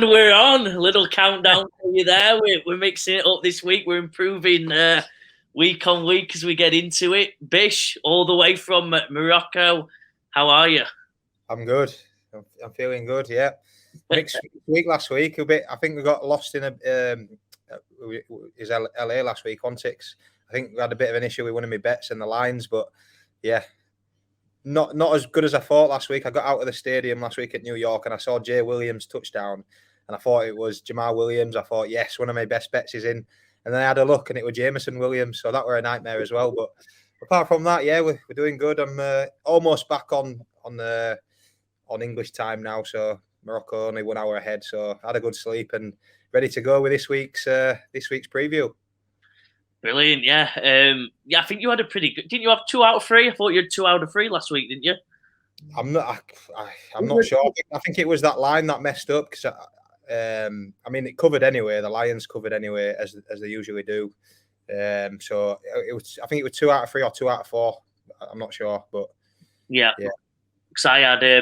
And we're on. A little countdown for you there. We're mixing it up this week. We're improving week on week as we get into it. Bish, all the way from Morocco. How are you? I'm good. I'm feeling good. Yeah, mixed week last week. A bit. I think we got lost in is LA last week on ticks. I think we had a bit of an issue with one of my bets and the lines, but yeah, not as good as I thought last week. I got out of the stadium last week at New York and I saw Jay Williams touchdown, and I thought it was Jamal Williams. I thought, yes, one of my best bets is in, and then I had a look and it was Jameson Williams, so that were a nightmare as well. But apart from that, yeah, we're doing good. I'm almost back on English time now, so Morocco only 1 hour ahead. So I had a good sleep and ready to go with this week's preview. Brilliant, yeah. I think you had a pretty good. Didn't you have 2 out of 3? I thought you had 2 out of 3 last week, didn't you? I'm not sure. I think it was that line that messed up because I mean it covered anyway. The Lions covered anyway as they usually do. So it was. I think it was 2 out of 3 or 2 out of 4. I'm not sure, but yeah. Because I had, I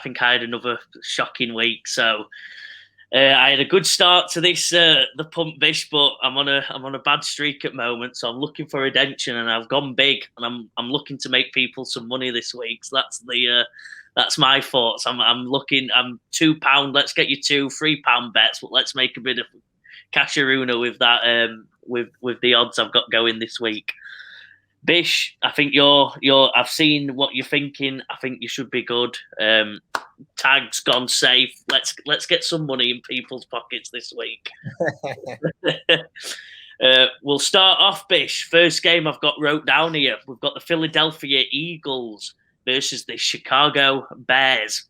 think I had another shocking week. So I had a good start to this the Punt Bish, but I'm on a bad streak at the moment. So I'm looking for redemption, and I've gone big, and I'm looking to make people some money this week. So that's my thoughts. I'm looking. I'm £2. Let's get you 2 £3 bets, but let's make a bit of casharuna with that. With the odds I've got going this week. Bish, I think you're. I've seen what you're thinking. I think you should be good. Tag's gone safe. Let's get some money in people's pockets this week. We'll start off, Bish. First game I've got wrote down here. We've got the Philadelphia Eagles versus the Chicago Bears.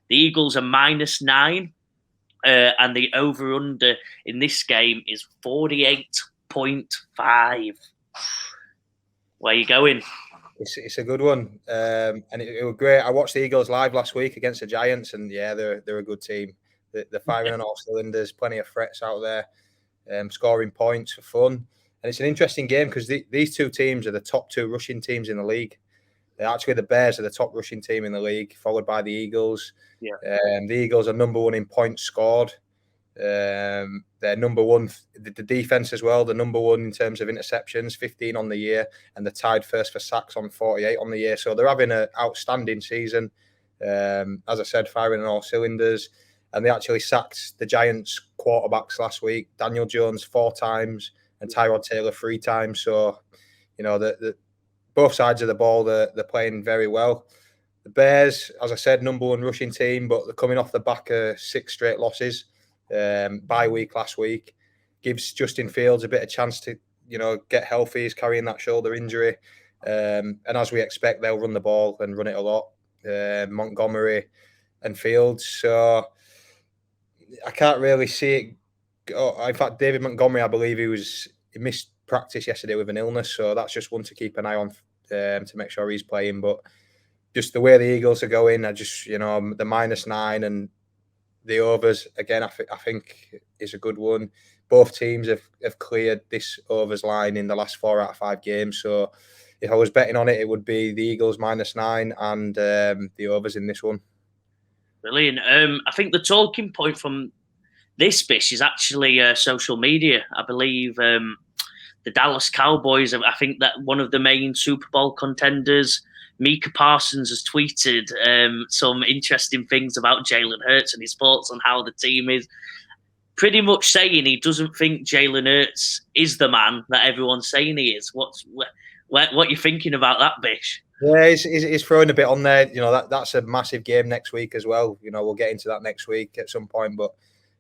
The Eagles are -9, and the over/under in this game is 48.5. Where are you going? It's a good one, and it was great. I watched the Eagles live last week against the Giants, and yeah, they're a good team. They're firing on all cylinders. Plenty of threats out there, scoring points for fun, and it's an interesting game because these two teams are the top 2 rushing teams in the league. Actually, the Bears are the top rushing team in the league, followed by the Eagles. Yeah, the Eagles are number 1 in points scored. They're number 1, the defense as well. They're number 1 in terms of interceptions, 15 on the year, and they're tied first for sacks on 48 on the year. So they're having an outstanding season. As I said, firing on all cylinders. And they actually sacked the Giants quarterbacks last week. Daniel Jones 4 times and Tyrod Taylor 3 times. So, you know, both sides of the ball, they're playing very well. The Bears, as I said, number 1 rushing team, but they're coming off the back of 6 straight losses. Bye week last week gives Justin Fields a bit of chance to, get healthy. He's carrying that shoulder injury, and as we expect, they'll run the ball and run it a lot. Montgomery and Fields, so I can't really see it. In fact, David Montgomery, I believe he missed practice yesterday with an illness, so that's just one to keep an eye on to make sure he's playing. But just the way the Eagles are going, the -9 and the overs again, I think is a good one. Both teams have cleared this overs line in the last 4 out of 5 games. So if I was betting on it, it would be the Eagles -9 and the overs in this one. Brilliant. I think the talking point from this Bish is actually social media. I believe the Dallas Cowboys. I think that one of the main Super Bowl contenders, Micah Parsons, has tweeted some interesting things about Jalen Hurts and his thoughts on how the team is. Pretty much saying he doesn't think Jalen Hurts is the man that everyone's saying he is. What you thinking about that, Bish? Yeah, he's throwing a bit on there. That's a massive game next week as well. We'll get into that next week at some point, but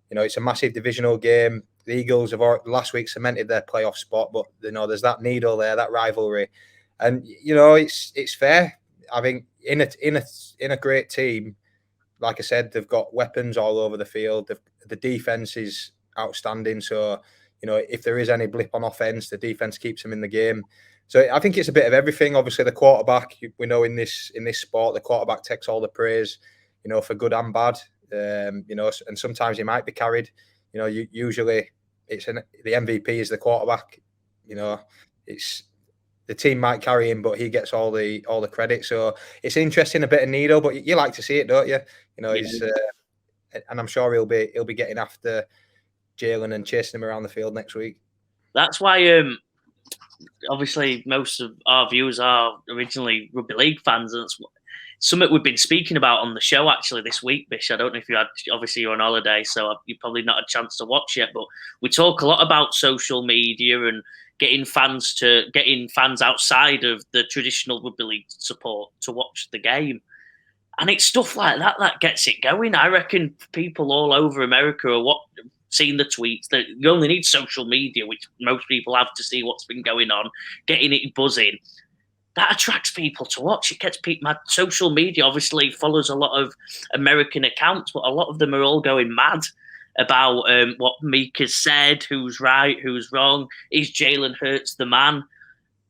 it's a massive divisional game. The Eagles have last week cemented their playoff spot, but there's that needle there, that rivalry. And it's fair. I think in a great team, like I said, they've got weapons all over the field. The defense is outstanding. So if there is any blip on offense, the defense keeps them in the game. So I think it's a bit of everything. Obviously, the quarterback, we know in this sport, the quarterback takes all the praise, for good and bad. And sometimes he might be carried. Usually the MVP is the quarterback. It's the team might carry him, but he gets all the credit. So it's interesting, a bit of needle, but you like to see it, don't you? and I'm sure he'll be getting after Jalen and chasing him around the field next week. That's why obviously most of our viewers are originally rugby league fans, and it's something we've been speaking about on the show actually this week, Bish. I don't know if you had, obviously you're on holiday, so you've probably not had a chance to watch yet, but we talk a lot about social media and getting fans outside of the traditional rugby league support to watch the game. And it's stuff like that that gets it going. I reckon people all over America are seeing the tweets that you only need social media, which most people have to see what's been going on, getting it buzzing. That attracts people to watch. It gets people mad. Social media obviously follows a lot of American accounts, but a lot of them are all going mad about what Meek has said, who's right, who's wrong. Is Jalen Hurts the man?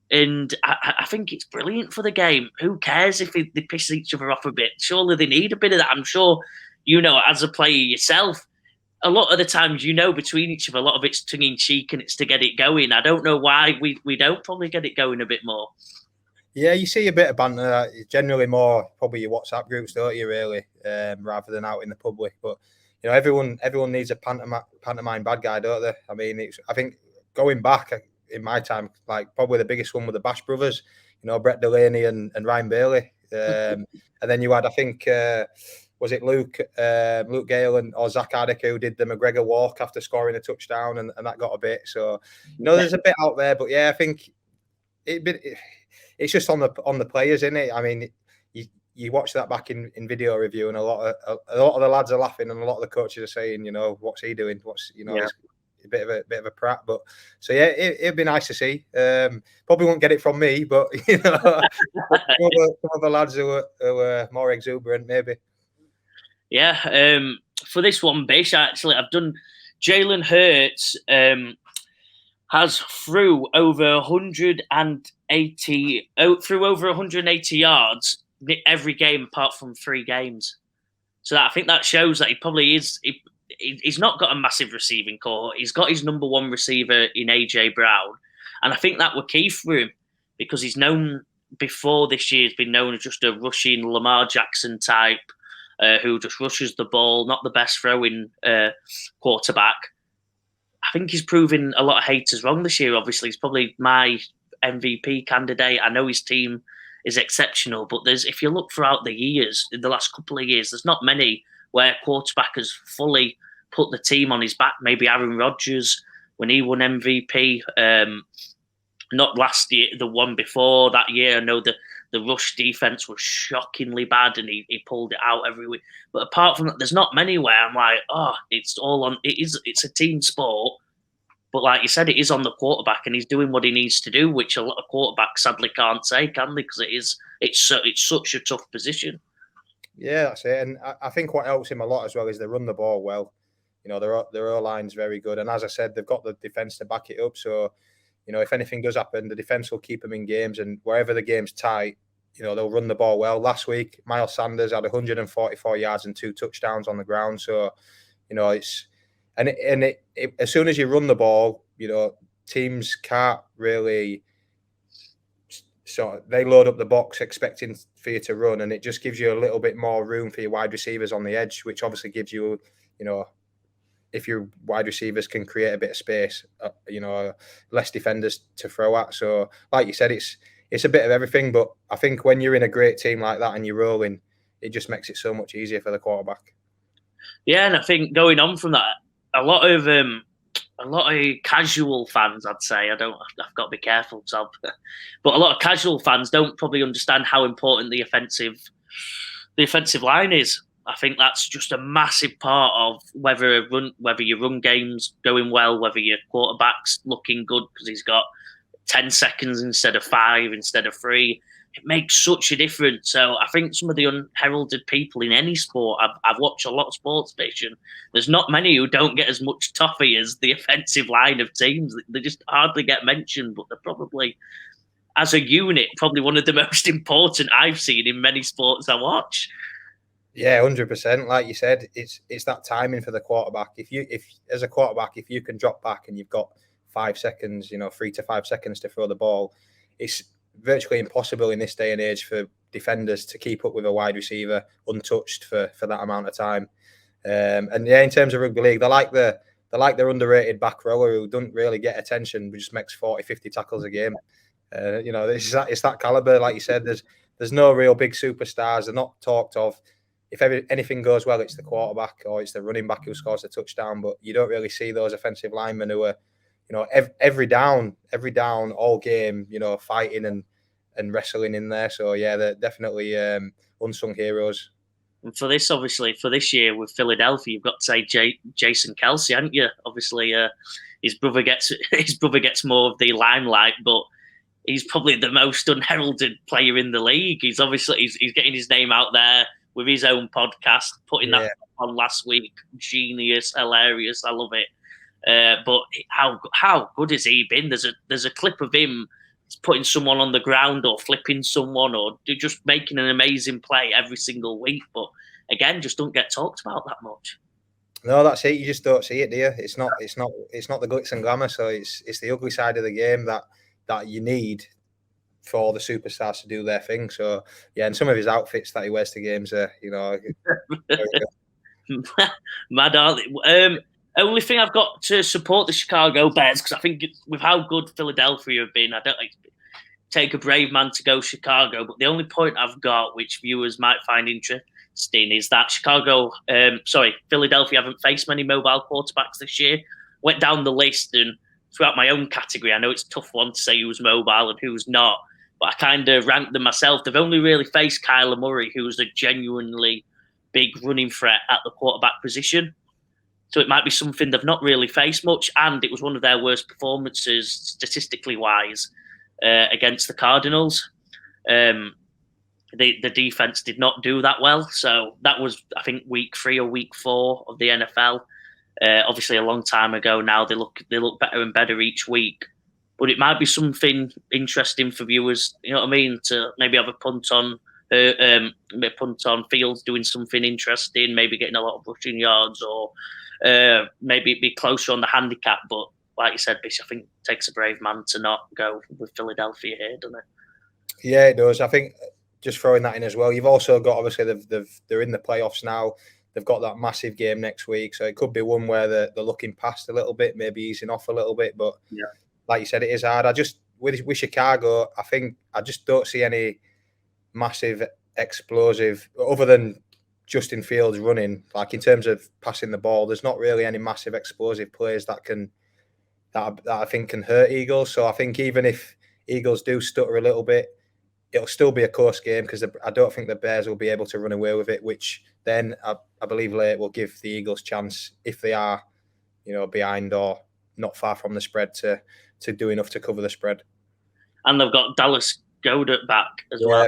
And I think it's brilliant for the game. Who cares if they piss each other off a bit? Surely they need a bit of that. I'm sure, as a player yourself, a lot of the times, between each other, a lot of it's tongue-in-cheek and it's to get it going. I don't know why we don't probably get it going a bit more. Yeah, you see a bit of banter. Generally more probably your WhatsApp groups, don't you, really, rather than out in the public. But, everyone needs a pantomime bad guy, don't they? I mean, I think going back in my time, like probably the biggest one were the Bash brothers, Brett Delaney and Ryan Bailey. And then you had, I think, was it Luke Gale or Zach Addick who did the McGregor walk after scoring a touchdown, and that got a bit. So, there's a bit out there. But yeah, I think it's just on the players, isn't it? I mean, you watch that back in video review, and a lot of the lads are laughing, and a lot of the coaches are saying, what's he doing? It's a bit of a prat. But so yeah, it'd be nice to see. Probably won't get it from me, but some of the lads who are more exuberant, maybe. Yeah. For this one, Bish, actually, I've done Jalen Hurts. Has through over 180 yards every game apart from 3 games. So I think that shows that he probably is. He's not got a massive receiving core. He's got his number one receiver in AJ Brown, and I think that were key for him because he's known before this year. He's been known as just a rushing Lamar Jackson type who just rushes the ball, not the best throwing quarterback. I think he's proving a lot of haters wrong this year. Obviously, he's probably my MVP candidate. I know his team is exceptional, but if you look throughout the years, in the last couple of years, there's not many where quarterback has fully put the team on his back. Maybe Aaron Rodgers when he won MVP. Not last year, the one before that year. I know the rush defense was shockingly bad, and he pulled it out every week. But apart from that, there's not many where I'm like, it's all on. It's a team sport, but like you said, it is on the quarterback, and he's doing what he needs to do, which a lot of quarterbacks sadly can't say, can they? Because it's such a tough position. Yeah, that's it. And I think what helps him a lot as well is they run the ball well. Their O-line's very good, and as I said, they've got the defense to back it up. So, if anything does happen, the defense will keep them in games, and wherever the game's tight, they'll run the ball well. Last week, Miles Sanders had 144 yards and 2 touchdowns on the ground. So, it's as soon as you run the ball, teams can't really. So they load up the box expecting for you to run, and it just gives you a little bit more room for your wide receivers on the edge, which obviously gives you, if your wide receivers can create a bit of space, less defenders to throw at. So, like you said, it's a bit of everything. But I think when you're in a great team like that and you're rolling, it just makes it so much easier for the quarterback. Yeah, and I think going on from that, a lot of casual fans, I'd say, I've got to be careful, but a lot of casual fans don't probably understand how important the offensive line is. I think that's just a massive part of whether your run game's going well, whether your quarterback's looking good because he's got 10 seconds instead of 5, instead of 3. It makes such a difference. So I think some of the unheralded people in any sport, I've watched a lot of sports fiction. There's not many who don't get as much toffee as the offensive line of teams. They just hardly get mentioned, but they're probably, as a unit, probably one of the most important I've seen in many sports I watch. Yeah, 100%. Like you said, it's that timing for the quarterback. If as a quarterback, if you can drop back and you've got 5 seconds, 3 to 5 seconds to throw the ball, it's virtually impossible in this day and age for defenders to keep up with a wide receiver untouched for that amount of time. And yeah, in terms of rugby league, they like their underrated back rower who doesn't really get attention, but just makes 40, 50 tackles a game. It's that caliber. Like you said, there's no real big superstars. They're not talked of. If anything goes well, it's the quarterback or it's the running back who scores the touchdown. But you don't really see those offensive linemen who are, every down, all game, fighting and wrestling in there. So yeah, they're definitely unsung heroes. And for this year with Philadelphia, you've got to say Jason Kelsey, haven't you? Obviously, his brother gets more of the limelight, but he's probably the most unheralded player in the league. He's getting his name out there with his own podcast, putting that on last week. Genius, hilarious, I love it. But how good has he been? There's a clip of him putting someone on the ground or flipping someone or just making an amazing play every single week. But again, just don't get talked about that much. No, that's it. You just don't see it, do you? It's not the glitz and glamour. So it's the ugly side of the game that you need for the superstars to do their thing. So yeah, and some of his outfits that he wears to games are, mad, aren't they? Only thing I've got to support the Chicago Bears, because I think with how good Philadelphia have been, I don't take a brave man to go Chicago. But the only point I've got, which viewers might find interesting, is that Philadelphia haven't faced many mobile quarterbacks this year. Went down the list, and throughout my own category, I know it's a tough one to say who's mobile and who's not, but I kind of ranked them myself. They've only really faced Kyler Murray, who's a genuinely big running threat at the quarterback position. So it might be something they've not really faced much, and it was one of their worst performances, statistically wise, against the Cardinals. The defense did not do that well, so that was, I think, week 3 or week 4 of the NFL. Obviously, a long time ago now. They look better and better each week, but it might be something interesting for viewers. You know what I mean? To maybe have a punt on Fields doing something interesting, maybe getting a lot of rushing yards, or maybe it'd be closer on the handicap. But like you said, Bish, I think it takes a brave man to not go with Philadelphia here, doesn't it? Yeah, it does. I think just throwing that in as well. You've also got, obviously, they're in the playoffs now. They've got that massive game next week, so it could be one where they're looking past a little bit, maybe easing off a little bit. But yeah, like you said, it is hard. With Chicago, I think I just don't see any massive explosive other than Justin Fields running. Like in terms of passing the ball, there's not really any massive explosive players that I think can hurt Eagles. So I think even if Eagles do stutter a little bit, it'll still be a close game because I don't think the Bears will be able to run away with it, which then I believe late will give the Eagles chance, if they are, behind or not far from the spread, to do enough to cover the spread. And they've got Dallas Goedert back as well.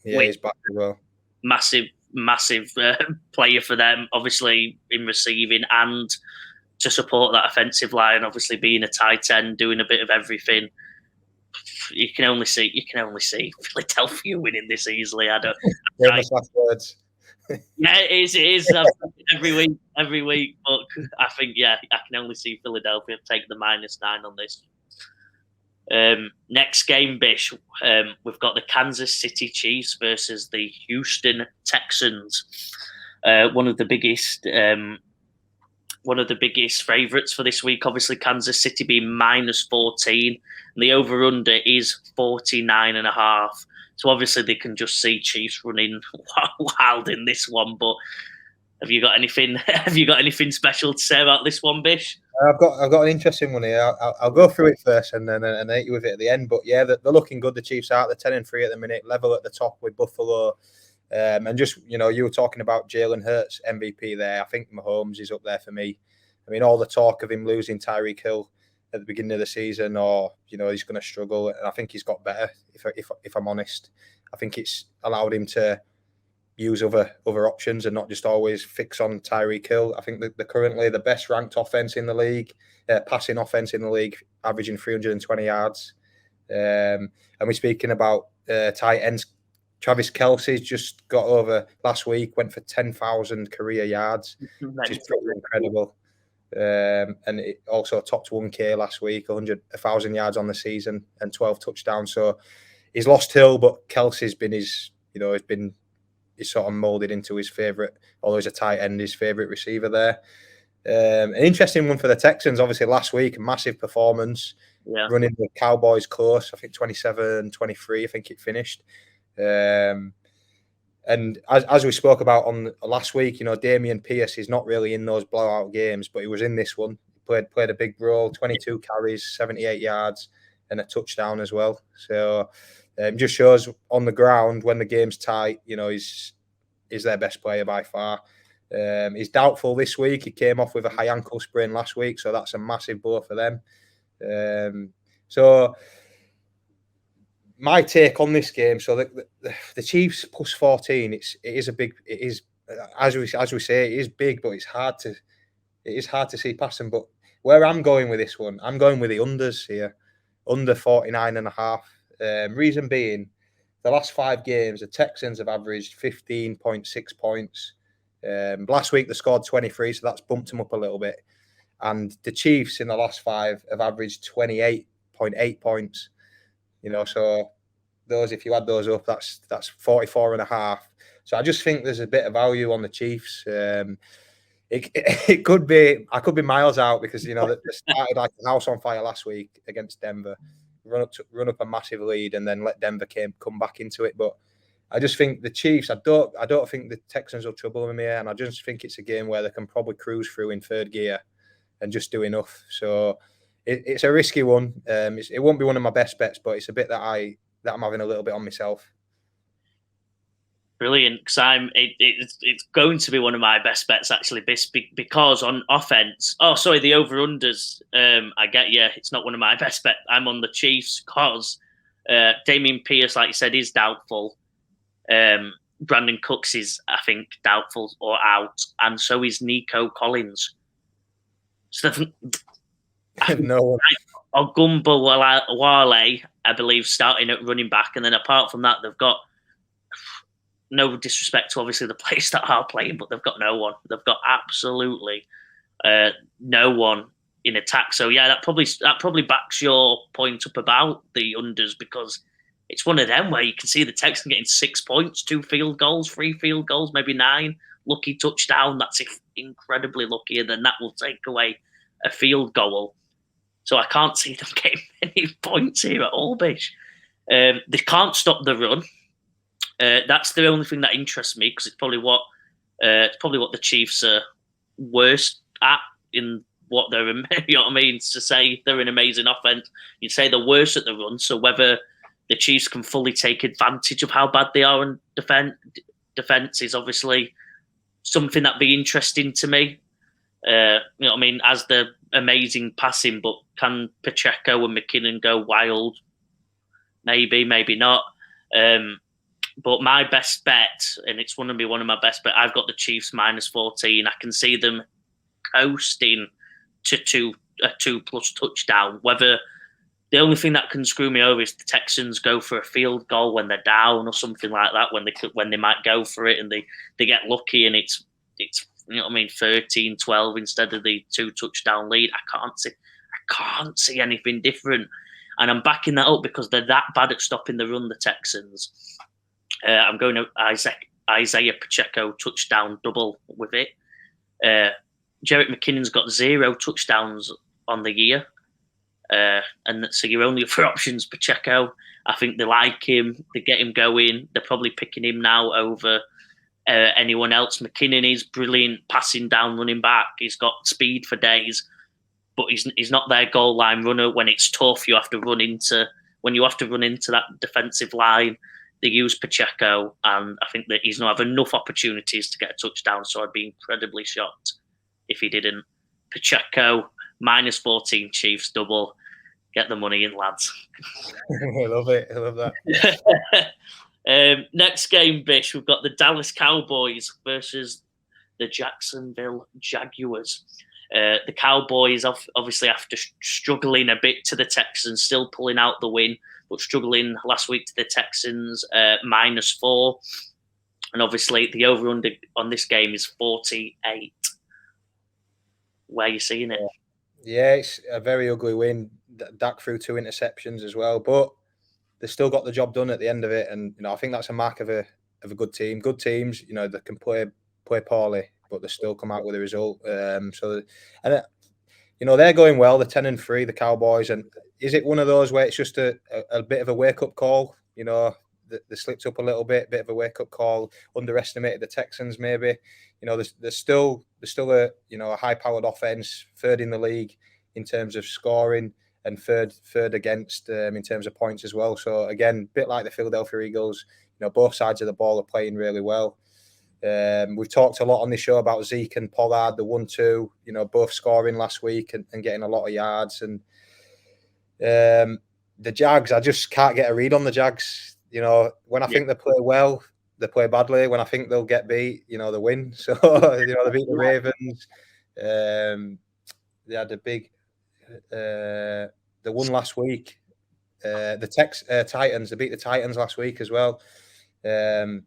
Yeah, he's back as well. Massive player for them, obviously in receiving and to support that offensive line. Obviously, being a tight end, doing a bit of everything. You can only see Philadelphia winning this easily. Last words. Yeah, it is every week. But I think, I can only see Philadelphia take the -9 on this. Next game, Bish, we've got the Kansas City Chiefs versus the Houston Texans. One of the biggest favourites for this week. Obviously, Kansas City being -14, and the over/under is 49.5. So obviously they can just see Chiefs running wild in this one. But have you got anything? Have you got anything special to say about this one, Bish? I've got an interesting one here. I'll go through it first and then hit you with it at the end. But yeah, they're looking good. The Chiefs are. They're 10-3 at the minute, level at the top with Buffalo. And just, you were talking about Jalen Hurts MVP there. I think Mahomes is up there for me. I mean, all the talk of him losing Tyreek Hill at the beginning of the season, or he's going to struggle, and I think he's got better. If I'm honest, I think it's allowed him to use other options and not just always fix on Tyreek Hill. I think that they're currently the best ranked offense in the league, passing offense in the league, averaging 320 yards. And we're speaking about tight ends. Travis Kelce's just got over last week, went for 10,000 career yards, which is pretty incredible. And it also topped 1K last week, 1,000 yards on the season and 12 touchdowns. So he's lost Hill, but Kelce's been he's sort of molded into his favourite, although he's a tight end, his favourite receiver there. An interesting one for the Texans, obviously last week, massive performance, running the Cowboys close, I think 27-23, I think it finished. And as we spoke about on last week, Damian Pierce is not really in those blowout games, but he was in this one. He played a big role, 22 carries, 78 yards, and a touchdown as well. So just shows on the ground when the game's tight, he's their best player by far. He's doubtful this week. He came off with a high ankle sprain last week, so that's a massive blow for them. So my take on this game, so the Chiefs plus 14, it is as we say, it is big, but it is hard to see past them. But where I'm going with this one, I'm going with the unders here, under 49.5. Reason being, the last 5 games, the Texans have averaged 15.6 points. Last week they scored 23, so that's bumped them up a little bit. And the Chiefs in the last 5 have averaged 28.8 points. So those, if you add those up, that's 44.5. So I just think there's a bit of value on the Chiefs. It could be, I could be miles out because they started like a house on fire last week against Denver, run up a massive lead, and then let Denver come back into it. But I just think the Chiefs, I don't think the Texans will trouble them here, and I just think it's a game where they can probably cruise through in third gear and just do enough. So it's a risky one. It won't be one of my best bets, but it's a bit that I'm having a little bit on myself. Brilliant, because it's going to be one of my best bets actually, because on offense. Oh, sorry, the over-unders. I get you. It's not one of my best bets. I'm on the Chiefs because Damian Pierce, like you said, is doubtful. Brandon Cooks is, I think, doubtful or out, and so is Nico Collins. So no. Ogumba Wale, I believe, starting at running back, and then apart from that, they've got, no disrespect to obviously the players that are playing, but they've got no one. They've got absolutely no one in attack. So yeah, that probably backs your point up about the unders, because it's one of them where you can see the Texans getting 6 points, 2 field goals, 3 field goals, maybe 9. Lucky touchdown. That's incredibly lucky, and then that will take away a field goal. So I can't see them getting any points here at all, Bish. They can't stop the run. That's the only thing that interests me, because it's probably what the Chiefs are worst at in what they're. You know what I mean? To say they're an amazing offense, you'd say they're worse at the run. So whether the Chiefs can fully take advantage of how bad they are in defense is obviously something that'd be interesting to me. You know what I mean? As the amazing passing, but can Pacheco and McKinnon go wild? Maybe, maybe not. But my best bet, and it's going to be one of my best bets, I've got the Chiefs minus 14. I can see them coasting to a 2+ touchdown. Whether the only thing that can screw me over is the Texans go for a field goal when they're down or something like that, when they might go for it and they get lucky and it's you know what I mean, 13-12 instead of the 2 touchdown lead. I can't see anything different. And I'm backing that up because they're that bad at stopping the run, the Texans. I'm going to Isaiah Pacheco touchdown double with it. Jerick McKinnon's got 0 touchdowns on the year. And so your only other option's Pacheco. I think they like him. They get him going. They're probably picking him now over anyone else. McKinnon is brilliant passing down, running back. He's got speed for days, but he's not their goal line runner. When it's tough, you have to run into that defensive line. They use Pacheco, and I think that he's not have enough opportunities to get a touchdown. So I'd be incredibly shocked if he didn't. Pacheco minus 14, Chiefs double. Get the money in, lads. I love it. I love that. Next game, Bish, we've got the Dallas Cowboys versus the Jacksonville Jaguars. The Cowboys, obviously, after struggling a bit to the Texans, still pulling out the win, but struggling last week to the Texans, minus 4. And obviously, the over-under on this game is 48. Where are you seeing it? Yeah, it's a very ugly win. Dak threw 2 interceptions as well, but they still got the job done at the end of it. And I think that's a mark of a of a good team. Good teams, you know, that can play poorly, but they still come out with a result. You know, they're going well. They're 10-3, the Cowboys. And is it one of those where it's just a bit of a wake up call? You know, they slipped up a little bit of a wake up call. Underestimated the Texans, maybe. You know, there's still a, you know, a high powered offense, third in the league in terms of scoring, and third against in terms of points as well. So again, a bit like the Philadelphia Eagles, you know, both sides of the ball are playing really well. We've talked a lot on this show about Zeke and Pollard, the 1-2, you know, both scoring last week and getting a lot of yards. And the Jags, I just can't get a read on the Jags. You know, when I think they play well, they play badly. When I think they'll get beat, you know, they win. So, you know, they beat the Ravens. They had a big, they won last week. The Titans, they beat the Titans last week as well. And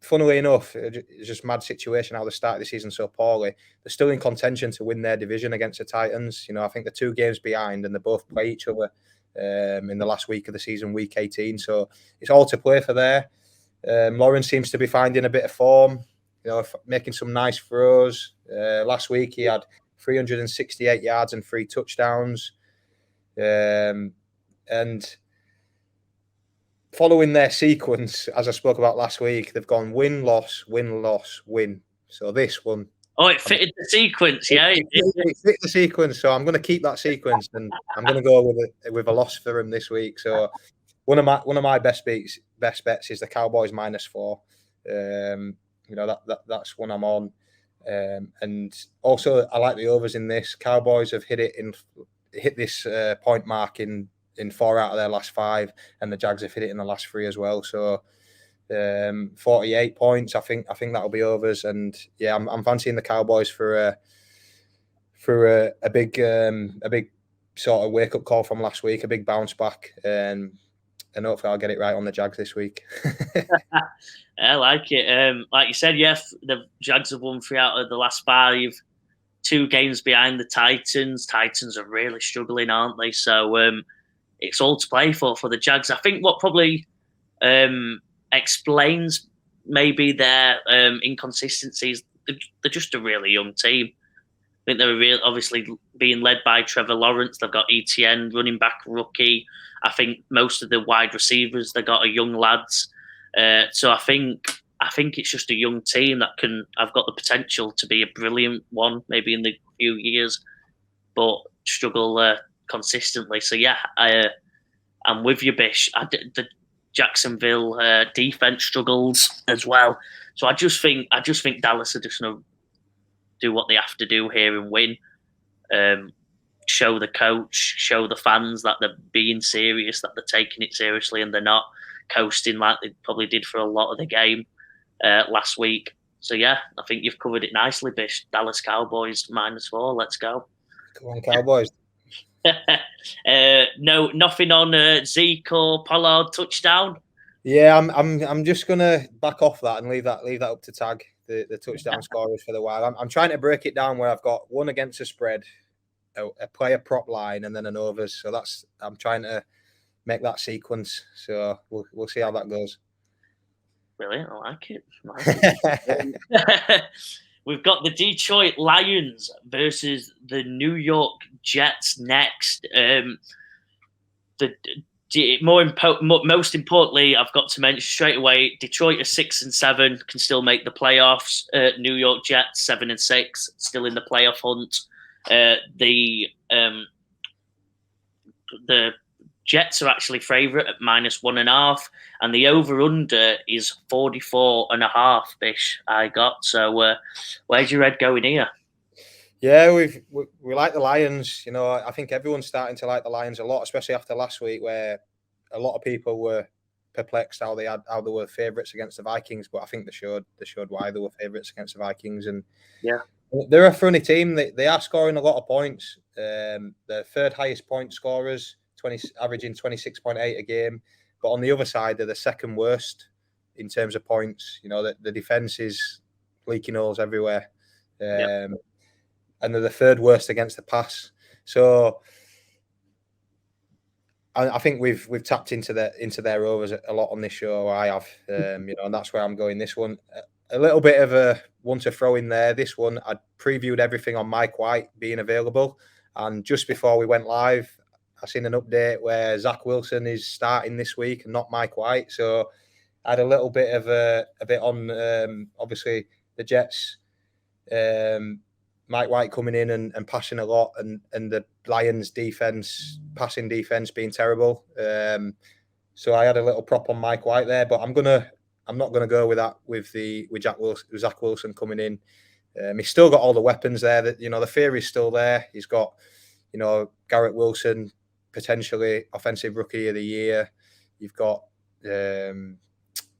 funnily enough, it's just a mad situation how they started the season so poorly. They're still in contention to win their division against the Titans. You know, I think they're 2 games behind, and they both play each other in the last week of the season, week 18. So it's all to play for there. Lawrence seems to be finding a bit of form, you know, making some nice throws. Last week he had 368 yards and 3 touchdowns. And following their sequence, as I spoke about last week, they've gone win, loss, win, loss, win. So this one. Oh, it fitted the sequence, yeah. It fit the sequence, so I'm going to keep that sequence, and I'm going to go with a loss for them this week. So one of my best bets is the Cowboys -4. You know, that's one I'm on. And also I like the overs in this. Cowboys have hit this point mark in 4 out of their last 5, and the Jags have hit it in the last 3 as well. So 48 points, I think that'll be overs. And yeah, I'm fancying the Cowboys for a big sort of wake up call from last week, a big bounce back, and hopefully I'll get it right on the Jags this week. I like it. Like you said, yeah, the Jags have won 3 out of the last 5. 2 games behind the Titans. Titans are really struggling, aren't they? So it's all to play for the Jags. I think what probably explains maybe their inconsistencies, they're just a really young team. I think they're obviously being led by Trevor Lawrence. They've got ETN, running back rookie. I think most of the wide receivers, they got young lads. So I think it's just a young team that have got the potential to be a brilliant one, maybe in the few years, but struggle consistently. So yeah, I'm with you, Bish. The Jacksonville defense struggles as well. So I just think Dallas are just going to do what they have to do here and win. Show the coach, show the fans that they're being serious, that they're taking it seriously, and they're not coasting like they probably did for a lot of the game last week. So yeah, I think you've covered it nicely, Bish. Dallas Cowboys -4. Let's go. Come on, Cowboys. No, nothing on Zeke or Pollard touchdown. Yeah, I'm just gonna back off that and leave that up to Tag, the touchdown scorers for the while. I'm trying to break it down where I've got one against a spread, a player prop line, and then an overs. So I'm trying to make that sequence. So we'll see how that goes. Brilliant, I like it. We've got the Detroit Lions versus the New York Jets next. Most importantly, I've got to mention straight away, Detroit are 6-7, can still make the playoffs. New York Jets 7-6, still in the playoff hunt. The Jets are actually favourite at -1.5, and the over/under is 44.5. Bish, I got. So, where's your head going here? Yeah, we like the Lions. You know, I think everyone's starting to like the Lions a lot, especially after last week, where a lot of people were perplexed how they were favourites against the Vikings. But I think they showed why they were favourites against the Vikings, and yeah, they're a funny team. They are scoring a lot of points. They're 3rd highest point scorers, averaging 26.8 a game. But on the other side, they're the 2nd worst in terms of points. You know, the defense is leaking holes everywhere. And they're the 3rd worst against the pass. So I think we've tapped into their overs a lot on this show. I have, and that's where I'm going. This one, a little bit of a one to throw in there. This one, I previewed everything on Mike White being available, and just before we went live, I seen an update where Zach Wilson is starting this week and not Mike White. So I had a little bit of a bit on obviously the Jets. Mike White coming in and passing a lot, and the Lions defense, passing defense being terrible. So I had a little prop on Mike White there, but I'm not gonna go with that with Zach Wilson coming in. He's still got all the weapons there. That the fear is still there. He's got Garrett Wilson, potentially offensive rookie of the year. You've got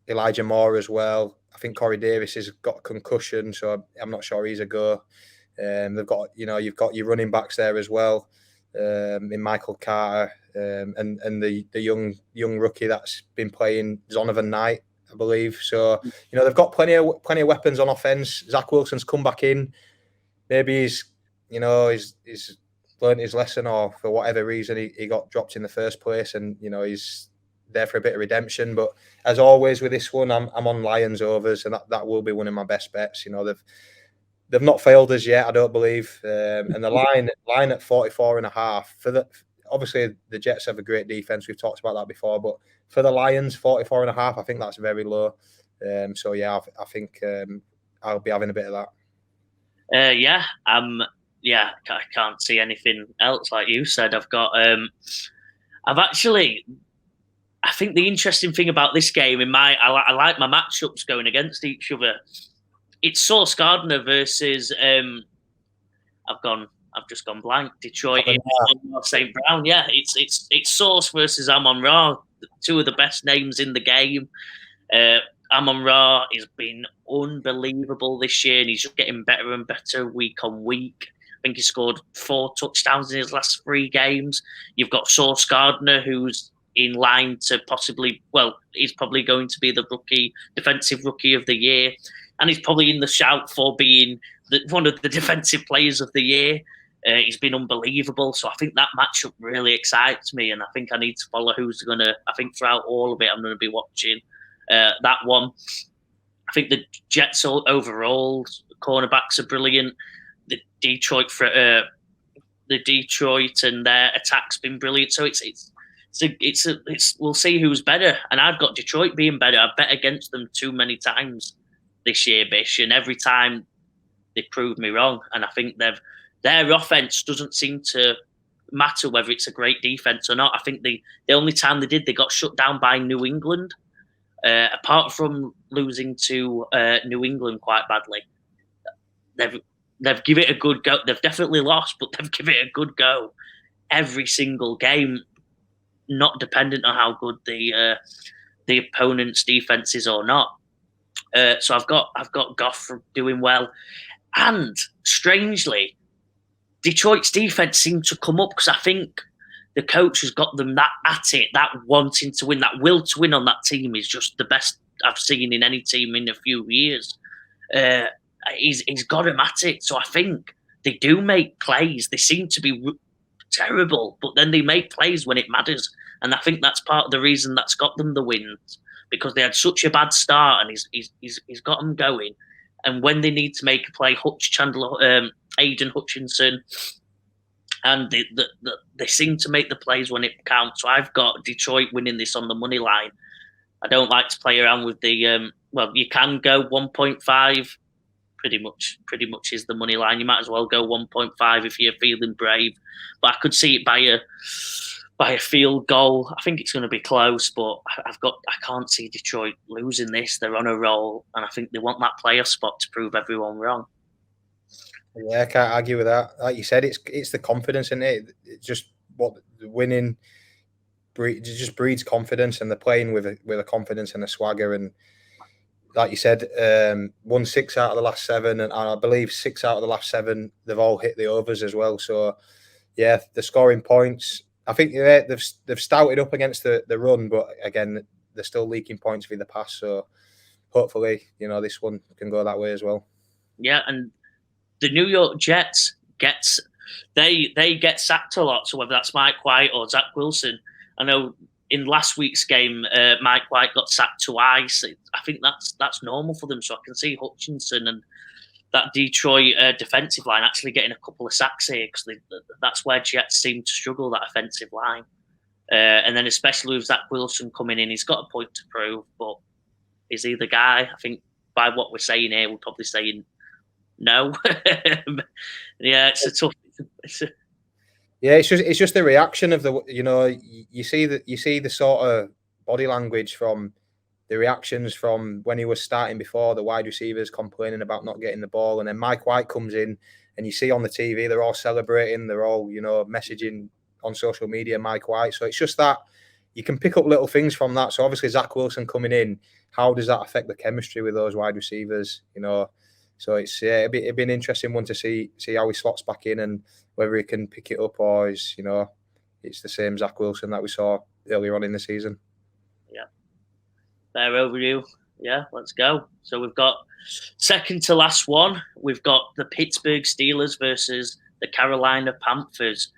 Elijah Moore as well. I think Corey Davis has got a concussion, so I'm not sure he's a go. They've got, you've got your running backs there as well, in Michael Carter, and the young rookie that's been playing, Zonovan Knight, I believe. So they've got plenty of weapons on offense. Zach Wilson's come back in. Maybe he's learned his lesson, or for whatever reason he got dropped in the first place, and he's there for a bit of redemption. But as always with this one, I'm on Lions overs, and that will be one of my best bets. They've not failed us yet, I don't believe. And the line at 44.5 for the, obviously the Jets have a great defense. We've talked about that before, but for the Lions, 44.5, I think that's very low. So yeah, I think I'll be having a bit of that. Yeah, I can't see anything else. Like you said, I've got. I think the interesting thing about this game, I like my matchups going against each other. It's Sauce Gardner versus I've just gone blank. Detroit St. Brown. Yeah, it's Sauce versus Amon-Ra, two of the best names in the game. Amon-Ra has been unbelievable this year, and he's just getting better and better week on week. I think he scored 4 touchdowns in his last 3 games. You've got Sauce Gardner, who's in line to he's probably going to be the defensive rookie of the year. And he's probably in the shout for being one of the defensive players of the year. He's been unbelievable. So I think that matchup really excites me. And I think I need to follow I think throughout all of it, I'm going to be watching that one. I think the Jets overall, cornerbacks are brilliant. The Detroit and their attack's been brilliant. So we'll see who's better. And I've got Detroit being better. I've bet against them too many times this year, Bish, and every time they prove me wrong. And I think their offense doesn't seem to matter whether it's a great defense or not. I think the only time they got shut down by New England, apart from losing to New England quite badly. They've given it a good go. They've definitely lost, but they've given it a good go every single game, not dependent on how good the opponent's defense is or not. So I've got Goff doing well, and strangely, Detroit's defense seemed to come up because I think the coach has got them that wanting to win, that will to win on that team is just the best I've seen in any team in a few years. He's got them at it, so I think they do make plays. They seem to be terrible, but then they make plays when it matters, and I think that's part of the reason that's got them the wins. Because they had such a bad start, and he's got them going. And when they need to make a play, Aiden Hutchinson, and they seem to make the plays when it counts. So I've got Detroit winning this on the money line. I don't like to play around with the you can go 1.5. Pretty much is the money line. You might as well go 1.5 if you're feeling brave. But I could see it by a field goal. I think it's going to be close, but I can't see Detroit losing this. They're on a roll, and I think they want that playoff spot to prove everyone wrong. Yeah, I can't argue with that. Like you said, it's the confidence in it. It's just what the winning just breeds confidence, and they're playing with a confidence and a swagger. And like you said, won 6 out of the last 7, and I believe 6 out of the last 7 they've all hit the overs as well. So yeah, the scoring points. I think they've stouted up against the run, but again, they're still leaking points via the pass. So hopefully, this one can go that way as well. Yeah, and the New York Jets get sacked a lot. So whether that's Mike White or Zach Wilson, I know in last week's game, Mike White got sacked twice. I think that's normal for them. So I can see Hutchinson and that Detroit defensive line actually getting a couple of sacks here, because that's where Jets seem to struggle, that offensive line. And then especially with Zach Wilson coming in, he's got a point to prove, but is he the guy? I think by what we're saying here, we're probably saying no. Yeah, it's a tough. Yeah, it's just the reaction of the, you see the sort of body language from the reactions from when he was starting before, the wide receivers complaining about not getting the ball, and then Mike White comes in, and you see on the TV they're all celebrating, they're all messaging on social media Mike White. So it's just that you can pick up little things from that. So obviously Zach Wilson coming in, how does that affect the chemistry with those wide receivers? So it's it'd be an interesting one to see how he slots back in and whether he can pick it up, or is it's the same Zach Wilson that we saw earlier on in the season. Yeah, fair overview. Yeah, let's go. So we've got second to last one. We've got the Pittsburgh Steelers versus the Carolina Panthers.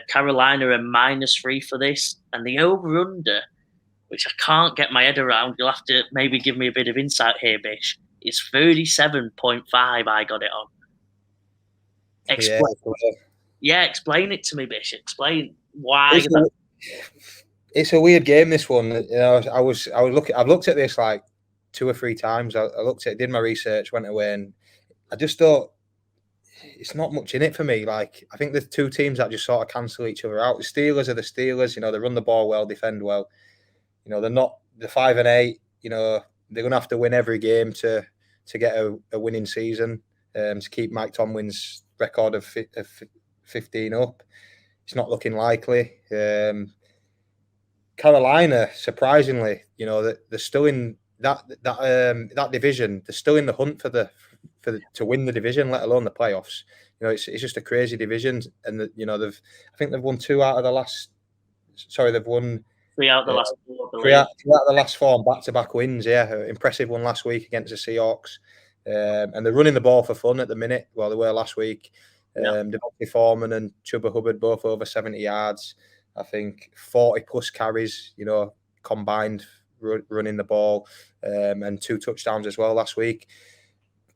Carolina are -3 for this, and the over/under, which I can't get my head around. You'll have to maybe give me a bit of insight here, Bish. It's 37.5. I got it on. Explain it to me, Bish. Explain why. It's a weird game, this one. I've looked at this like 2 or 3 times. I looked at it, did my research, went away, and I just thought it's not much in it for me. Like, I think the two teams that just sort of cancel each other out. The Steelers are the Steelers. They run the ball well, defend well. They're not the 5-8. They're going to have to win every game to get a winning season, to keep Mike Tomlin's record of 15 up. It's not looking likely. Carolina, surprisingly, they're still in that division. They're still in the hunt to win the division, let alone the playoffs. It's just a crazy division, and I think they've won 2 out of the last. Sorry, they've won 3 out of the last 4. 3 out of the last 4 back-to-back wins. Yeah, impressive one last week against the Seahawks, and they're running the ball for fun at the minute. Well, they were last week. Devontae Foreman and Chuba Hubbard both over 70 yards. I think 40 plus carries, combined running the ball, and 2 touchdowns as well last week.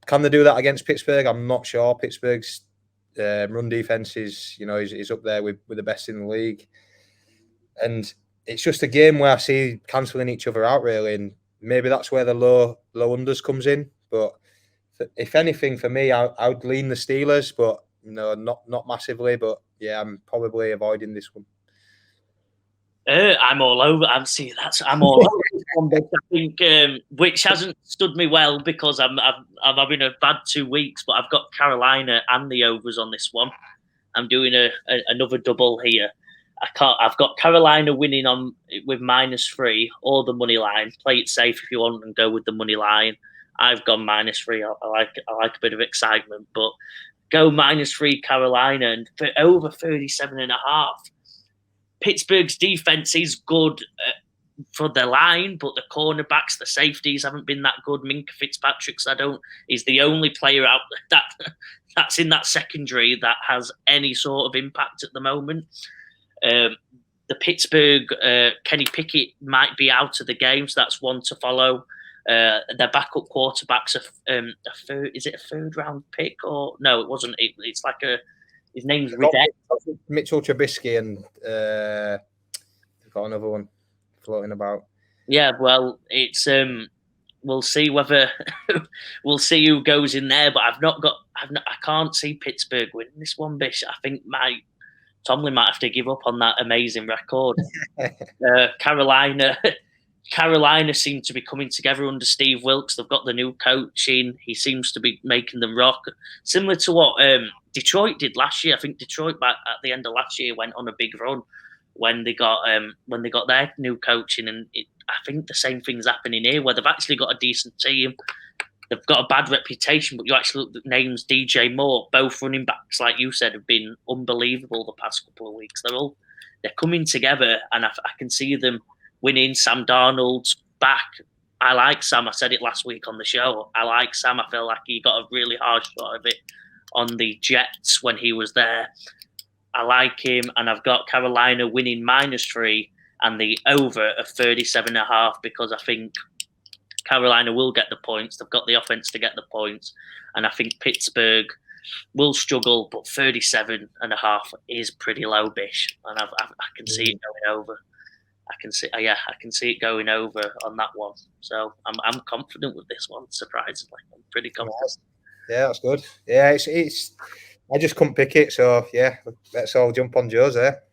Can they do that against Pittsburgh? I'm not sure. Pittsburgh's run defense is up there with the best in the league, and it's just a game where I see cancelling each other out, really, and maybe that's where the low unders comes in. But if anything, for me, I would lean the Steelers, but not massively. But yeah, I'm probably avoiding this one. I'm all over. I'm all over this one. I think, which hasn't stood me well because I'm having a bad 2 weeks. But I've got Carolina and the overs on this one. I'm doing another double here. I've got Carolina winning with -3 or the money line. Play it safe if you want and go with the money line. I've gone -3. I like a bit of excitement, but go -3 Carolina and for over 37.5. Pittsburgh's defense is good for the line, but the cornerbacks, the safeties haven't been that good. Minka Fitzpatrick's is the only player out that's in that secondary that has any sort of impact at the moment. The Pittsburgh Kenny Pickett might be out of the game, so that's one to follow. Their backup quarterback's a third round pick or no? It wasn't. It's like his name's Mitchell Trubisky, and they've got another one floating about. Yeah, well, it's we'll see whether we'll see who goes in there, but I can't see Pittsburgh winning this one, Bish. I think Tomlin might have to give up on that amazing record. Carolina seem to be coming together under Steve Wilkes. They've got the new coach in. He seems to be making them rock, similar to what Detroit did last year. I think Detroit at the end of last year went on a big run when they got their new coaching, and I think the same thing's happening here, where they've actually got a decent team. They've got a bad reputation, but you actually look at the names. DJ Moore, both running backs, like you said, have been unbelievable the past couple of weeks. They're coming together, and I can see them winning. Sam Darnold's back. I like Sam. I said it last week on the show. I like Sam. I feel like he got a really hard shot of it on the Jets when he was there. I like him, and I've got Carolina winning -3. and the over of 37.5 because I think Carolina will get the points. They've got the offense to get the points, and I think Pittsburgh will struggle. But 37.5 is pretty low, Bish, and I can see it going over. I can see it going over on that one. So I'm confident with this one. Surprisingly, I'm pretty confident. Yeah, that's good. Yeah, it's. I just couldn't pick it, so yeah, let's all jump on Joe's there.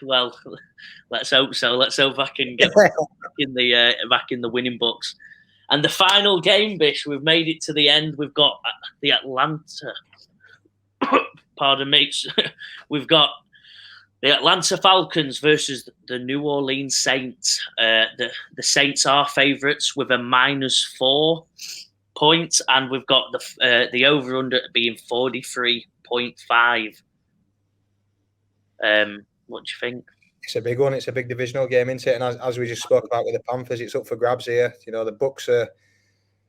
Well, let's hope so. Let's hope I can get back in the winning books. And the final game, Bish, we've made it to the end. We've got the Atlanta. Pardon me. We've got the Atlanta Falcons versus the New Orleans Saints. The Saints are favourites with a -4 points, and we've got the over under being 43.5. What do you think? It's a big one. It's a big divisional game, isn't it? And as we just spoke about with the Panthers, it's up for grabs here. You know, the Bucs are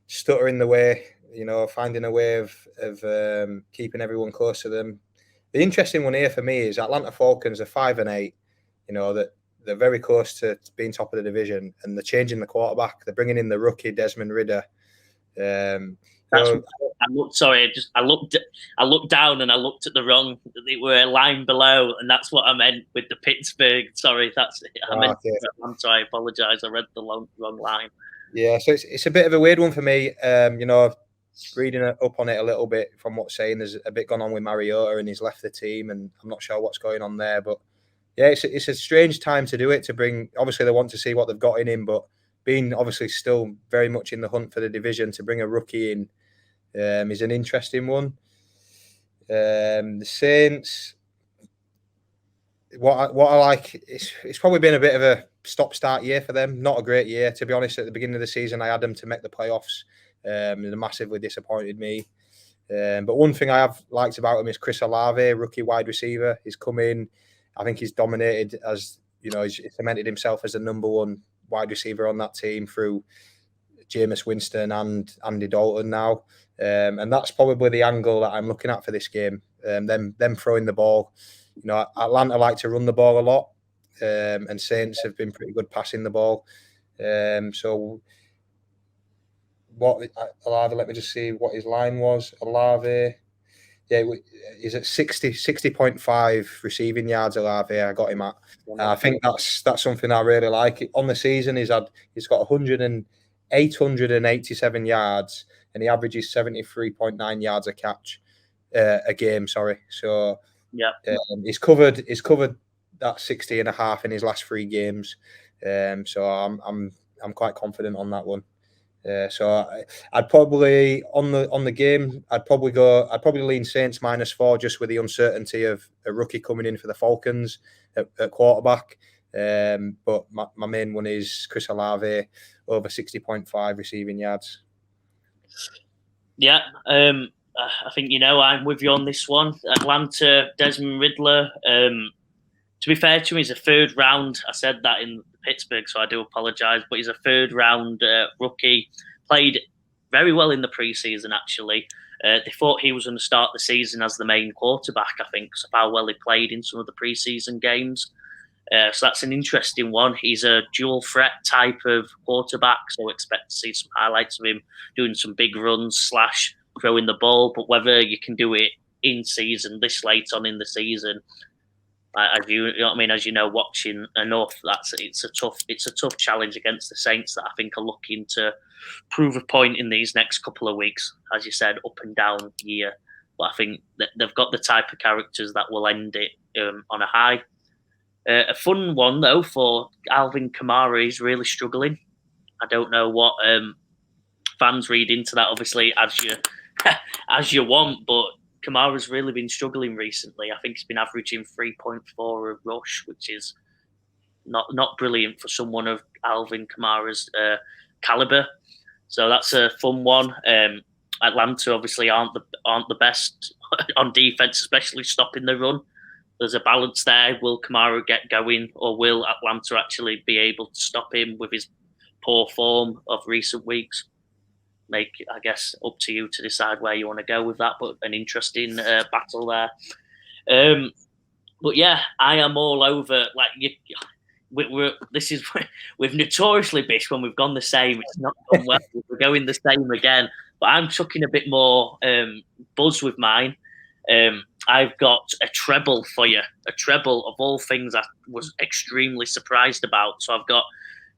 stuttering the way. You know, finding a way of keeping everyone close to them. The interesting one here for me is Atlanta Falcons are 5-8. You know that they're very close to being top of the division, and they're changing the quarterback. They're bringing in the rookie Desmond Ridder. I looked down and I looked at the wrong. They were a line below, and that's what I meant with the Pittsburgh. Sorry, that's it. I'm sorry. I apologise. I read the wrong line. Yeah, so it's a bit of a weird one for me. You know, reading up on it a little bit from what's saying, there's a bit gone on with Mariota and he's left the team, and I'm not sure what's going on there. But yeah, it's a strange time to do it. To bring, obviously they want to see what they've got in him, but being obviously still very much in the hunt for the division, to bring a rookie in is an interesting one. The Saints, what I like, it's probably been a bit of a stop-start year for them. Not a great year, to be honest. At the beginning of the season, I had them to make the playoffs. They massively disappointed me. But one thing I have liked about him is Chris Olave, rookie wide receiver. He's come in. I think he's dominated, as you know, he's cemented himself as the number one wide receiver on that team through Jameis Winston and Andy Dalton now. And that's probably the angle that I'm looking at for this game. Them throwing the ball. You know, Atlanta like to run the ball a lot, and Saints have been pretty good passing the ball. So what Olave? Let me just see what his line was. Olave, yeah, he's at 60.5 receiving yards. Olave, I got him at. I think that's something I really like. On the season, he's got 887 yards, and he averages 73.9 yards a catch a game. Sorry, so yeah, he's covered that 60.5 in his last 3 games. So I'm quite confident on that one. So I'd probably on the game I'd probably lean Saints -4 just with the uncertainty of a rookie coming in for the Falcons at quarterback. But my main one is Chris Olave over 60.5 receiving yards. Yeah, I think I'm with you on this one. Atlanta, Desmond Ridder. To be fair to him, he's a 3rd round. I said that in Pittsburgh, so I do apologise. But he's a 3rd round rookie. Played very well in the preseason, actually. They thought he was going to start the season as the main quarterback, I think, because of how well he played in some of the preseason games. So that's an interesting one. He's a dual threat type of quarterback, so expect to see some highlights of him doing some big runs / throwing the ball. But whether you can do it in season, this late on in the season, as you know, watching enough, it's a tough challenge against the Saints that I think are looking to prove a point in these next couple of weeks. As you said, up and down year, but I think that they've got the type of characters that will end it on a high. A fun one though for Alvin Kamara. He's really struggling. I don't know what fans read into that. Obviously, as you want, but Kamara's really been struggling recently. I think he's been averaging 3.4 a rush, which is not brilliant for someone of Alvin Kamara's caliber. So that's a fun one. Atlanta obviously aren't the best on defense, especially stopping the run. There's a balance there. Will Kamara get going, or will Atlanta actually be able to stop him with his poor form of recent weeks? I guess, up to you to decide where you want to go with that, but an interesting battle there. But yeah, I am all over. Like we've notoriously Bish when we've gone the same. It's not gone well. We're going the same again. But I'm chucking a bit more buzz with mine. I've got a treble for you. A treble of all things I was extremely surprised about. So I've got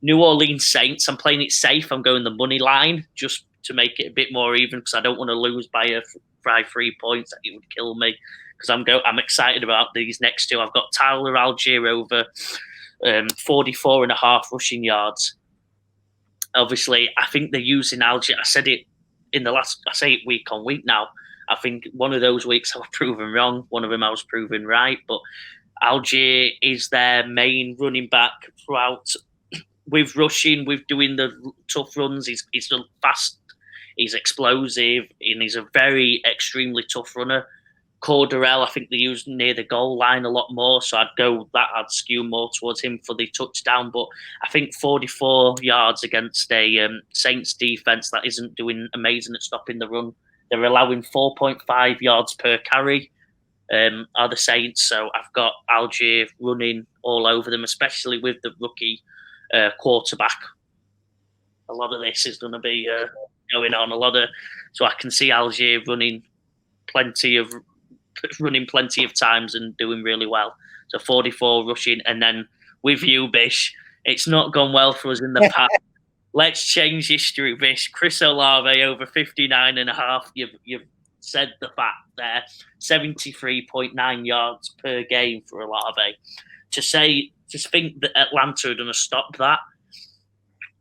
New Orleans Saints. I'm playing it safe. I'm going the money line just to make it a bit more even because I don't want to lose by 3 points. It would kill me because I'm excited about these next two. I've got Tyler Algier over 44 and a half rushing yards. Obviously, I think they're using Algier. I said it in the last, I say it week on week now. I think one of those weeks I was proven wrong. One of them I was proven right. But Algier is their main running back throughout. With rushing, with doing the tough runs, he's fast, he's explosive, and he's a very extremely tough runner. Corderell, I think they use near the goal line a lot more, so I'd skew more towards him for the touchdown. But I think 44 yards against a Saints defense that isn't doing amazing at stopping the run. They're allowing 4.5 yards per carry. Are the Saints, so I've got Algier running all over them, especially with the rookie quarterback. A lot of this is going to be going on. So I can see Algier running plenty of times and doing really well. So 44 rushing, and then with you, Bish, it's not gone well for us in the past. Let's change history, Bish. Chris Olave over 59.5. You've said the fact there. 73.9 yards per game for Olave. To think that Atlanta are going to stop that.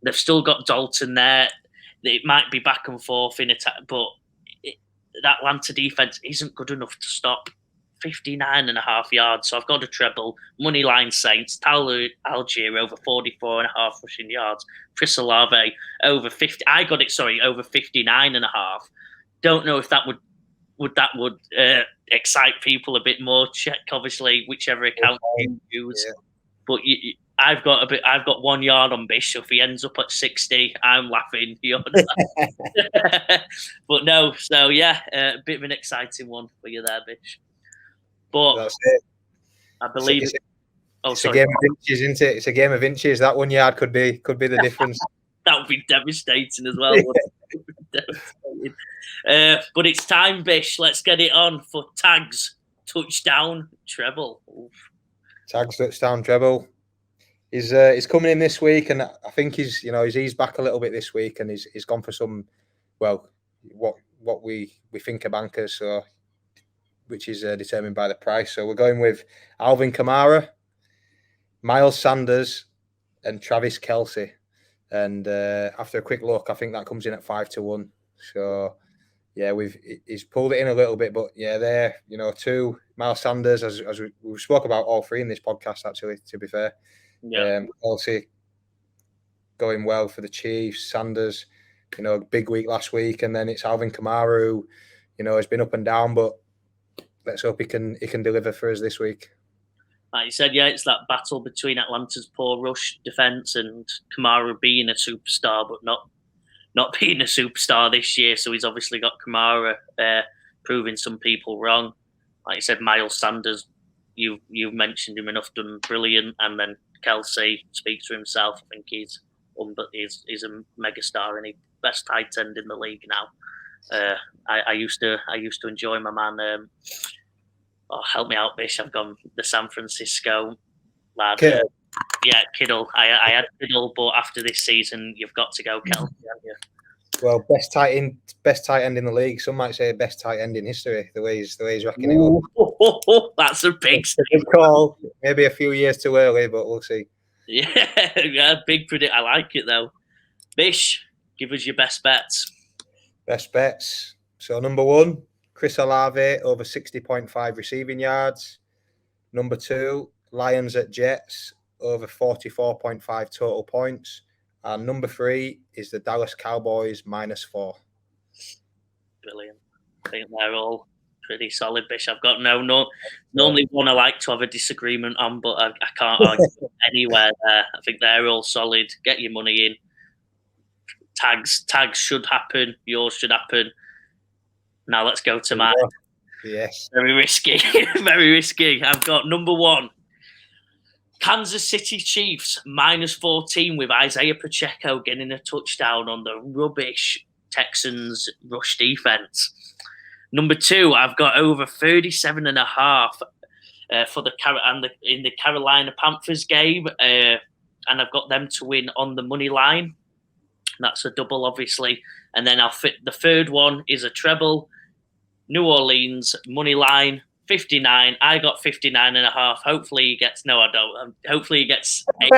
They've still got Dalton there. It might be back and forth in attack, but that Atlanta defense isn't good enough to stop 59.5 yards. So I've got a treble. Moneyline Saints. Tyler Algier over 44.5 rushing yards. Chris Olave over 50. I got it, over 59.5. Don't know if that would excite people a bit more. Check, obviously, whichever account you use. Yeah. But I've got 1 yard on Bish. So if he ends up at 60, I'm laughing. But no, so yeah, a bit of an exciting one for you there, Bish. But that's it. I believe it's a game of inches, isn't it? It's a game of inches. That 1 yard could be the difference. That would be devastating as well. But it's time, Bish. Let's get it on for tags, touchdown, treble. Oof. Tags, touchdown, treble. He's coming in this week, and I think he's eased back a little bit this week, and he's gone for some, well, what we think are bankers, so which is determined by the price. So we're going with Alvin Kamara, Miles Sanders, and Travis Kelce. And after a quick look, I think that comes in at 5-1. So yeah, he's pulled it in a little bit, but yeah, there, two Miles Sanders, as we spoke about all three in this podcast, actually, to be fair. Yeah. Kelce going well for the Chiefs. Sanders, big week last week, and then it's Alvin Kamara who, has been up and down, but let's hope he can deliver for us this week. Like you said, yeah, it's that battle between Atlanta's poor rush defense and Kamara being a superstar, but not being a superstar this year. So he's obviously got Kamara proving some people wrong. Like you said, Miles Sanders, you've mentioned him enough, done brilliant, and then Kelce speaks for himself. I think he's a megastar and he's best tight end in the league now. I used to enjoy my man. Help me out, Bish. I've gone the San Francisco lad. Kittle. Kittle. I had Kittle, but after this season, you've got to go Kelce, haven't you? Well, best tight end in the league. Some might say best tight end in history. The way he's racking it up. That's a big call. Maybe a few years too early, but we'll see. Yeah, big predict. I like it though. Bish, give us your best bets. Best bets. So number 1, Chris Olave over 60.5 receiving yards. Number 2, Lions at Jets over 44.5 total points. And number 3 is the Dallas Cowboys -4. Brilliant. I think they're all pretty solid, Bish. I've got normally one I like to have a disagreement on, but I can't argue anywhere there. I think they're all solid. Get your money in. Tags should happen. Yours should happen. Now let's go to mine. Yes. Very risky. Very risky. I've got number 1. Kansas City Chiefs -14 with Isaiah Pacheco getting a touchdown on the rubbish Texans rush defense. Number 2, I've got over 37.5 for in the Carolina Panthers game, and I've got them to win on the money line. That's a double, obviously. And then the third one is a treble. New Orleans money line 59. I got 59.5. Hopefully he gets. No, I don't. Hopefully he gets 8.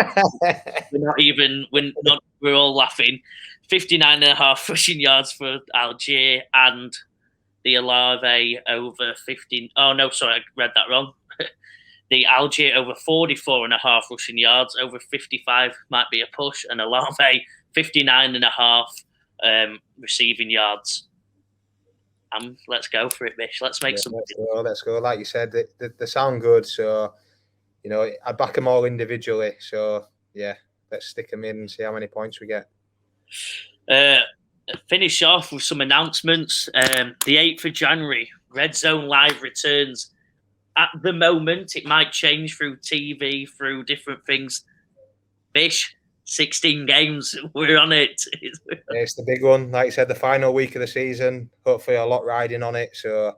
We're all laughing. 59.5 rushing yards for Algier and the Olave over 15. Oh no, sorry, I read that wrong. The Algier over 44.5 rushing yards, over 55 might be a push, and Olave 59.5 receiving yards. Let's go for it, Bish. Let's make some. Let's go. Like you said, they sound good. So, I back them all individually. So, yeah, let's stick them in and see how many points we get. Finish off with some announcements. The 8th of January, Red Zone Live returns. At the moment, it might change through TV, through different things. Bish, 16 games. We're on it. It's the big one. Like you said, the final week of the season. Hopefully a lot riding on it. So,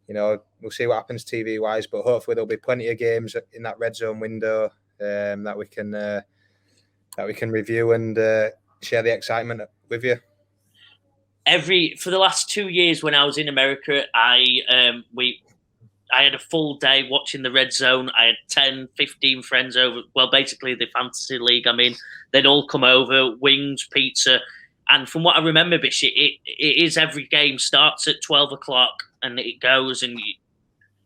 we'll see what happens TV-wise. But hopefully there'll be plenty of games in that red zone window that we can review and share the excitement with you. For the last 2 years when I was in America, I had a full day watching the Red Zone. I had 10, 15 friends over. Well, basically the fantasy league I'm in. They'd all come over, wings, pizza. And from what I remember, Bish, it is every game starts at 12 o'clock and it goes and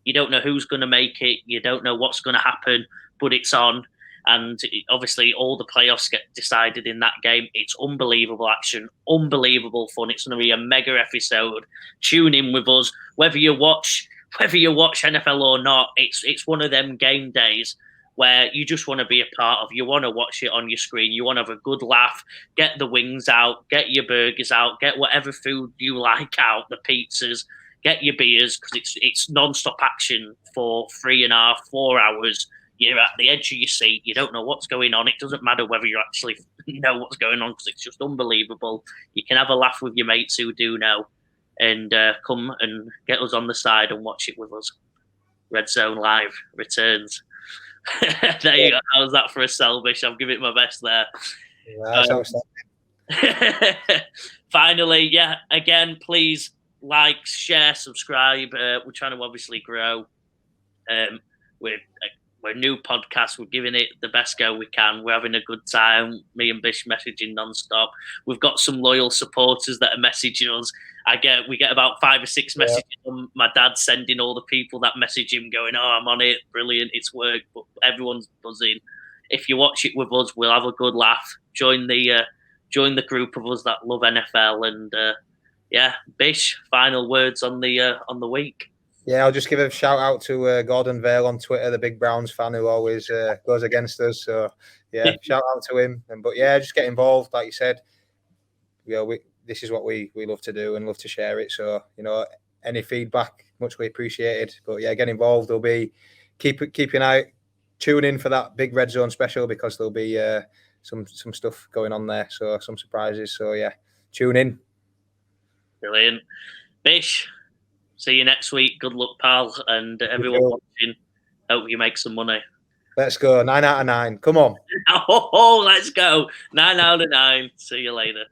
you don't know who's going to make it. You don't know what's going to happen, but it's on. And obviously all the playoffs get decided in that game. It's unbelievable action, unbelievable fun. It's going to be a mega episode. Tune in with us. Whether you watch NFL or not, it's one of them game days where you just want to be a part of. You want to watch it on your screen. You want to have a good laugh, get the wings out, get your burgers out, get whatever food you like out, the pizzas, get your beers, because it's non-stop action for 3.5, 4 hours. You're at the edge of your seat. You don't know what's going on. It doesn't matter whether you actually know what's going on because it's just unbelievable. You can have a laugh with your mates who do know. And come and get us on the side and watch it with us. Red Zone Live returns. There you go. How's that for a sell, Bish? I'll give it my best there. Finally, yeah, again, please like, share, subscribe. We're trying to obviously grow. We're a new podcast. We're giving it the best go we can. We're having a good time. Me and Bish messaging nonstop. We've got some loyal supporters that are messaging us. We get about 5 or 6 messages. My dad's sending all the people that message him going, "Oh, I'm on it. Brilliant. It's worked." But everyone's buzzing. If you watch it with us, we'll have a good laugh. Join the group of us that love NFL. And Bish, final words on the week. Yeah, I'll just give a shout out to Gordon Vale on Twitter, the big Browns fan who always goes against us. So yeah, shout out to him. But yeah, just get involved, like you said. This is what we love to do and love to share it. So any feedback, muchly appreciated. But yeah, get involved. There'll be keep an eye, tune in for that big Red Zone special because there'll be some stuff going on there. So some surprises. So yeah, tune in. Brilliant, Bish. See you next week. Good luck, pal, and everyone watching. Hope you make some money. Let's go. 9 out of 9. Come on. Oh, let's go. 9 out of 9. See you later.